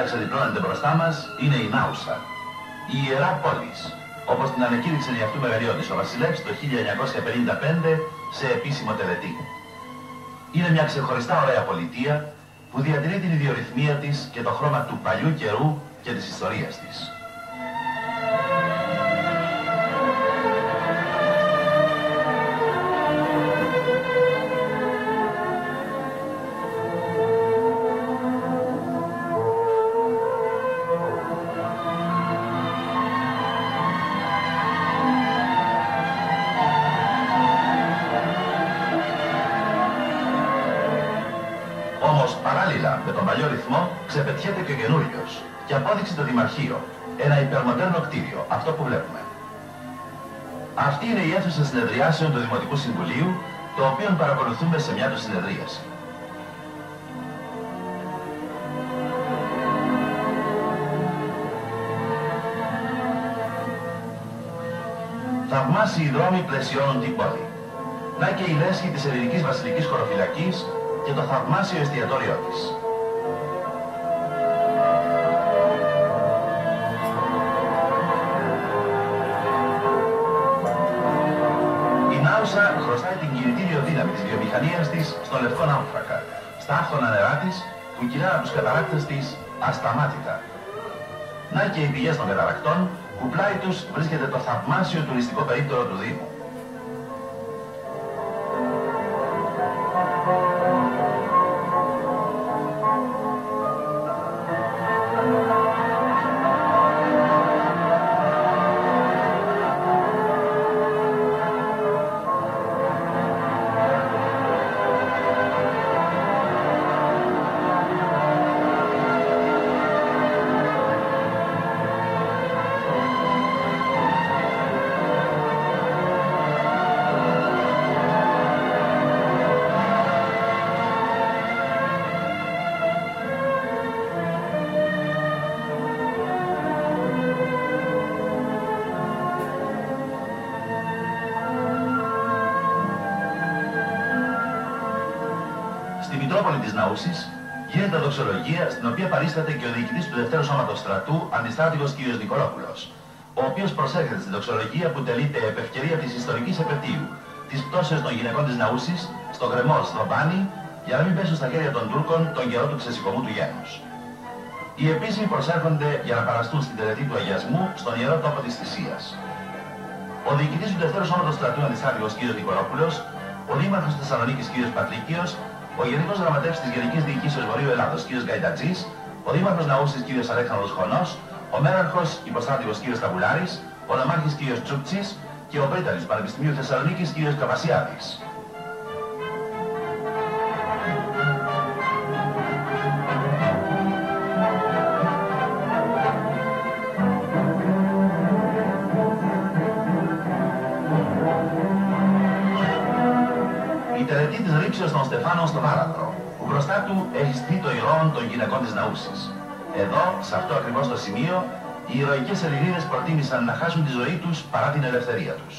ξεδιπλώνεται μπροστά μας είναι η Νάουσα, η Ιερά Πόλης, όπως την ανεκήρυξε η αυτού μεγαλειώτης ο βασιλεύς το 1955 σε επίσημο τελετή. Είναι μια ξεχωριστά ωραία πολιτεία που διατηρεί την ιδιορυθμία της και το χρώμα του παλιού καιρού και της ιστορίας της. Όμως παράλληλα με τον παλιό ρυθμό ξεπετιέται και ο καινούριος και απόδειξε το Δημαρχείο, ένα υπερμοντέρνο κτίριο, αυτό που βλέπουμε. Αυτή είναι η αίθουσα συνεδριάσεων του Δημοτικού Συμβουλίου, το οποίο παρακολουθούμε σε μια του συνεδρίαση. Θαυμάσιοι δρόμοι πλαισιώνουν την πόλη. Να και η λέσχη της ελληνικής βασιλικής χωροφυλακής και το θαυμάσιο εστιατόριό της. Η Νάουσα χρωστάει την κινητήριο δύναμη της βιομηχανίας της στον λευκό άνθρακα, στα άφθονα νερά της που κυλάνε από τους καταράκτες της ασταμάτητα. Να και οι πηγές των καταρακτών που πλάι τους βρίσκεται το θαυμάσιο τουριστικό περίπτερο του Δήμου. Στη Μητρόπολη της Ναούσης γίνεται δοξολογία, στην οποία παρίσταται και ο διοικητής του Δευτέρου Σώματος Στρατού, αντιστράτηγος κ. Νικολόπουλος, ο οποίος προσέρχεται στην δοξολογία που τελείται επ' ευκαιρία της ιστορικής επετείου της πτώσεως των γυναικών της Ναούσης στο γκρεμό Σλοβάνι, για να μην πέσουν στα χέρια των Τούρκων τον καιρό του ξεσηκωμού του γένους. Οι επίσημοι προσέρχονται για να παραστούν στην τελετή του αγιασμού στον ιερό τόπο της θυσίας. Ο διοικητής του Δευτέρου Σώματος Στρατού, αντιστράτηγος κ. Νικολόπουλος, ο δήμαρχος της Θεσσαλονίκης κ. Πατρίκιος, ο Γενικός Γραμματέας της Γενικής Διοικήσεως Βορείου Ελλάδος κ. Γκαϊτατζής, ο Δήμαρχος Ναούσης κ. Αλέξανδρος Χωνός, ο Μέραρχος Υποστράτηγος κ. Σταμπουλάρης, ο Νομάρχης κ. Τσούκτσης και ο Πρίτανης του Πανεπιστημίου Θεσσαλονίκης κ. Καβασιάδης. Η τελετή της ρήψεως των Στεφάνων στο Βάραθρο, που μπροστά του έχει στεί το ηρώων των γυναικών της Ναούσης. Εδώ, σε αυτό ακριβώς το σημείο, οι ηρωικές Ελληνίδες προτίμησαν να χάσουν τη ζωή τους παρά την ελευθερία τους.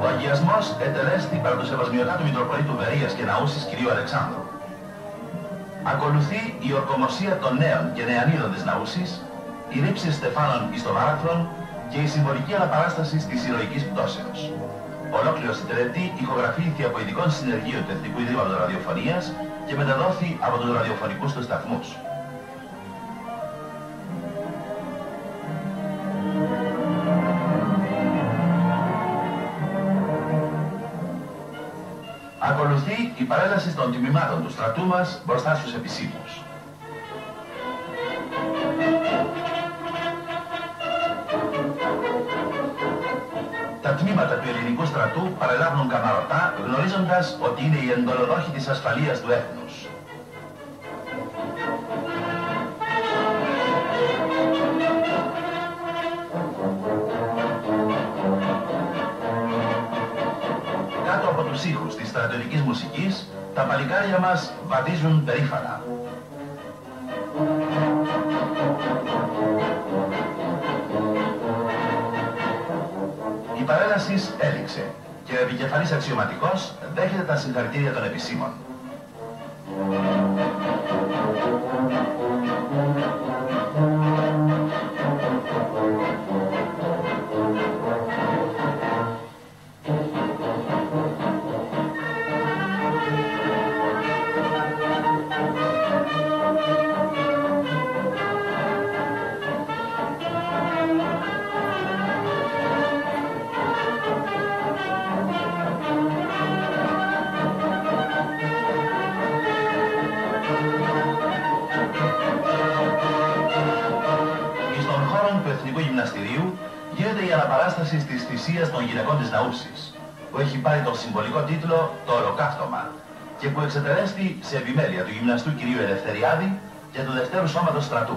Ο αγιασμός ετελέστη παρά το σεβασμιωτάτου Μητροπολίτου Βερίας και Ναούσης κ. Αλεξάνδρου. Ακολουθεί η ορκομοσία των νέων και νεανίδων της Ναούσης, η ρήψη Στεφάνων εις το Βάραθρον και η συμβολική αναπαράσταση της ηρωικής πτώσεως. Ολόκληρος η τελετή ηχογραφήθηκε από ειδικών συνεργείο του Εθνικού Ιδρύματος Ραδιοφωνίας και μεταδόθη από τους ραδιοφωνικούς του σταθμούς. Ακολουθεί η παρέλαση των τιμημάτων του στρατού μας μπροστά στους επισήμους. Τα τμήματα του ελληνικού στρατού παρελάβουν καμαρωτά, γνωρίζοντας ότι είναι οι εντολοδόχοι της ασφαλείας του έθνους. Κάτω από τους ήχους της στρατιωτικής μουσικής, τα παλικάρια μας βαδίζουν περήφανα. Η παρέλαση έληξε και ο επικεφαλής αξιωματικός δέχεται τα συγχαρητήρια των επισήμων. Γίνεται η αναπαράσταση της θυσίας των γυναικών της Ναούσης, που έχει πάρει τον συμβολικό τίτλο «Το Ολοκαύτωμα» και που εξετελέστη σε επιμέλεια του γυμναστού κυρίου Ελευθεριάδη και του Δευτέρου Σώματος Στρατού.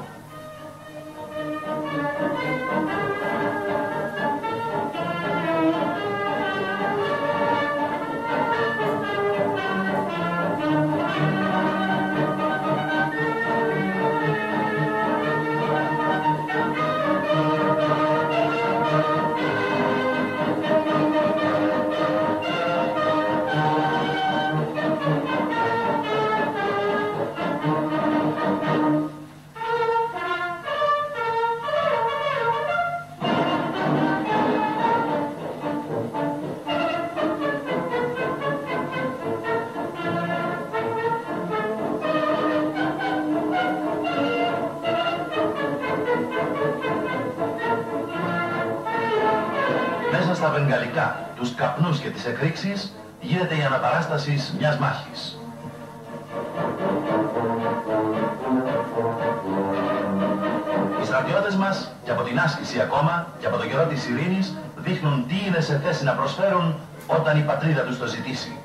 Μέσα στα βενγαλικά, τους καπνούς και τις εκρήξεις γίνεται η αναπαράσταση μιας μάχης. Οι στρατιώτες μας, και από την άσκηση ακόμα, και από τον καιρό της ειρήνης, δείχνουν τι είναι σε θέση να προσφέρουν όταν η πατρίδα τους το ζητήσει.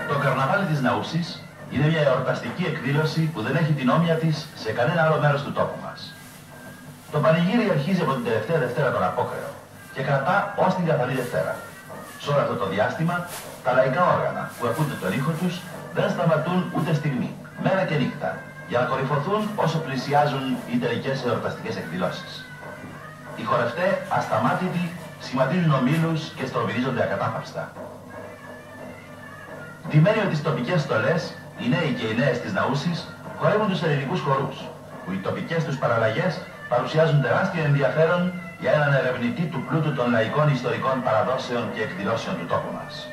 Το καρναβάλι της Ναούσης είναι μια εορταστική εκδήλωση που δεν έχει την όμοια της σε κανένα άλλο μέρος του τόπου μας. Το πανηγύρι αρχίζει από την τελευταία Δευτέρα τον Απόκρεο και κρατά ως την καθαρή Δευτέρα. Σε όλο αυτό το διάστημα, τα λαϊκά όργανα που ακούτε τον ήχο τους δεν σταματούν ούτε στιγμή, μέρα και νύχτα, για να κορυφωθούν όσο πλησιάζουν οι τελικές εορταστικές εκδηλώσεις. Οι χορευτές ασταμάτητοι σχηματίζουν ομίλους και στροβιλίζονται ακατάπαυστα. Ντυμένοι με τις τοπικές στολές, οι νέοι και οι νέες της Ναούσης χορεύουν τους ελληνικούς χορούς, που οι τοπικές τους παραλλαγές παρουσιάζουν τεράστιο ενδιαφέρον για έναν ερευνητή του πλούτου των λαϊκών ιστορικών παραδόσεων και εκδηλώσεων του τόπου μας.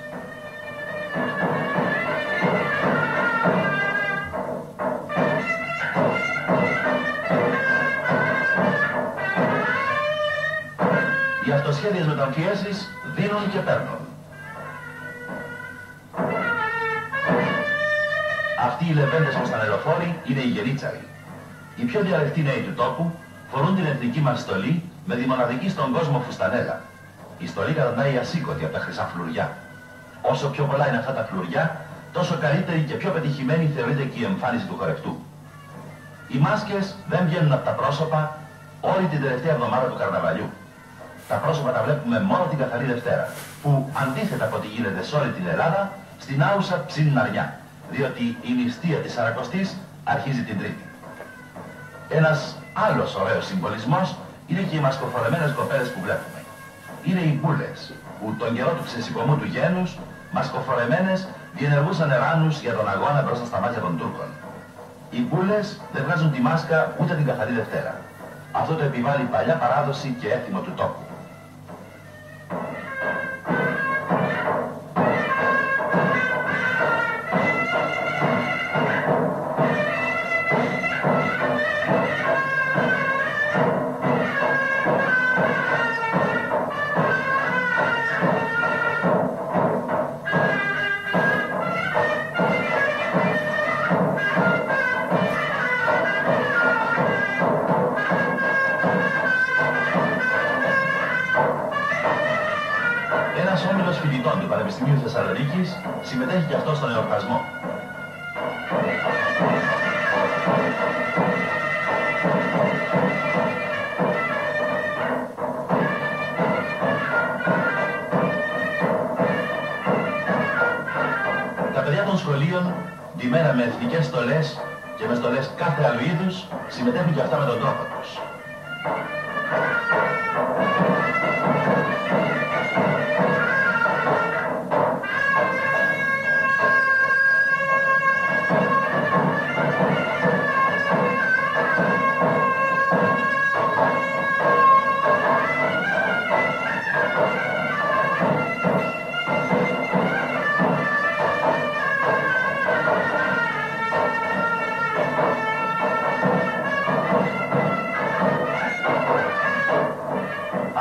Οι αυτοσχέδιες μεταμφιέσεις δίνουν και παίρνουν. Αυτοί οι λεβέντες προς τα νεροφόροι είναι οι γενίτσαροι. Οι πιο διαλεκτοί νέοι του τόπου φορούν την εθνική μας στολή με τη μοναδική στον κόσμο φουστανέλα. Η στολή καταντάει ασήκωτη από τα χρυσά φλουριά. Όσο πιο πολλά είναι αυτά τα φλουριά, τόσο καλύτερη και πιο πετυχημένη θεωρείται και η εμφάνιση του χορευτού. Οι μάσκες δεν βγαίνουν από τα πρόσωπα όλη την τελευταία εβδομάδα του καρναβαλιού. Τα πρόσωπα τα βλέπουμε μόνο την καθαρή Δευτέρα, που αντίθετα από ό,τι γίνεται σε όλη την Ελλάδα, στην Άουσα ψήνουν αρνιά, διότι η νηστεία της Σαρακοστής αρχίζει την Τρίτη. Ένας άλλος ωραίος συμβολισμός είναι και οι μασκοφορεμένες κοπέλες που βλέπουμε. Είναι οι μπούλες, που τον καιρό του ξεσηκωμού του γένους, μασκοφορεμένες, διενεργούσαν εράνους για τον αγώνα μπροστά στα μάτια των Τούρκων. Οι μπούλες δεν βγάζουν τη μάσκα ούτε την καθαρή Δευτέρα. Αυτό το επιβάλλει η παλιά παράδοση και έθιμο του τόπου. Ένας όμιλος φοιτητών του Πανεπιστημίου Θεσσαλονίκης συμμετέχει και αυτό στον εορτασμό. Τα παιδιά των σχολείων, ντυμένα με εθνικές στολές και με στολές κάθε άλλου είδους, συμμετέχουν και αυτά με τον τρόπο τους.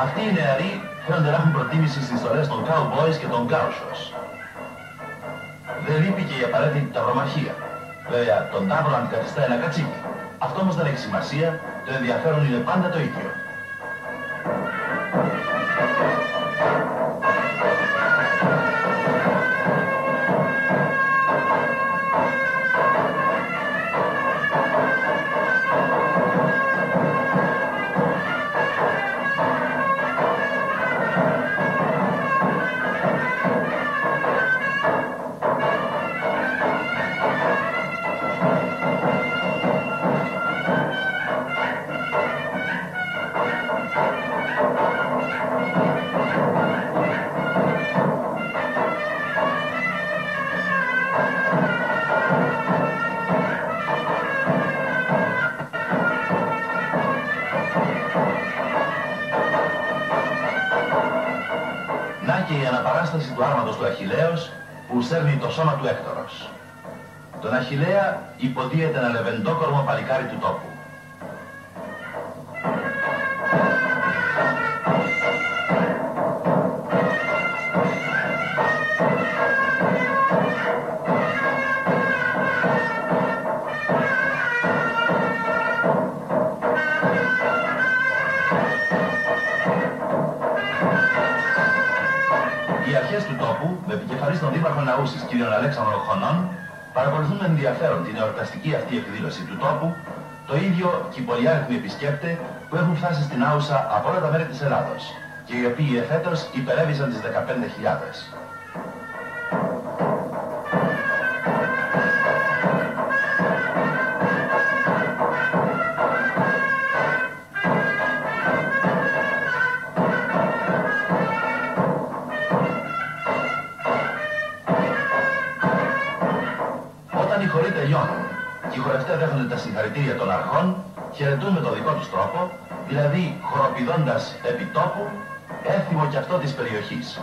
Αυτοί οι νεαροί φαίνονται να έχουν προτίμηση στις στολές των cowboys και των gauchos. Δεν λείπει και η απαραίτητη ταυρομαχία. Βέβαια, τον ταύρο αντικαθιστά ένα κατσίκι. Αυτό όμως δεν έχει σημασία, το ενδιαφέρον είναι πάντα το ίδιο. Να και η αναπαράσταση του άρματος του Αχιλλέως που σέρνει το σώμα του Έκτορος. Τον Αχιλλέα υποδίεται ένα λεβεντόκορμο παλικάρι του τόπου. Οι αρχές του τόπου, με επικεφαλής τον Δήμαρχο Ναούσης, κ. Αλέξανδρο Χωνών, παρακολουθούν με ενδιαφέρον την εορταστική αυτή εκδήλωση του τόπου, το ίδιο και οι πολυάριθμοι επισκέπτες που έχουν φτάσει στην Άουσα από όλα τα μέρη της Ελλάδος και οι οποίοι εφέτος υπερέβησαν τις 15.000. Όταν οι χοροί τελειώνουν και οι χορευτές δέχονται τα συγχαρητήρια των αρχών, χαιρετούν με τον δικό τους τρόπο, δηλαδή χοροπηδώντας επί τόπου, έθιμο κι αυτό της περιοχής.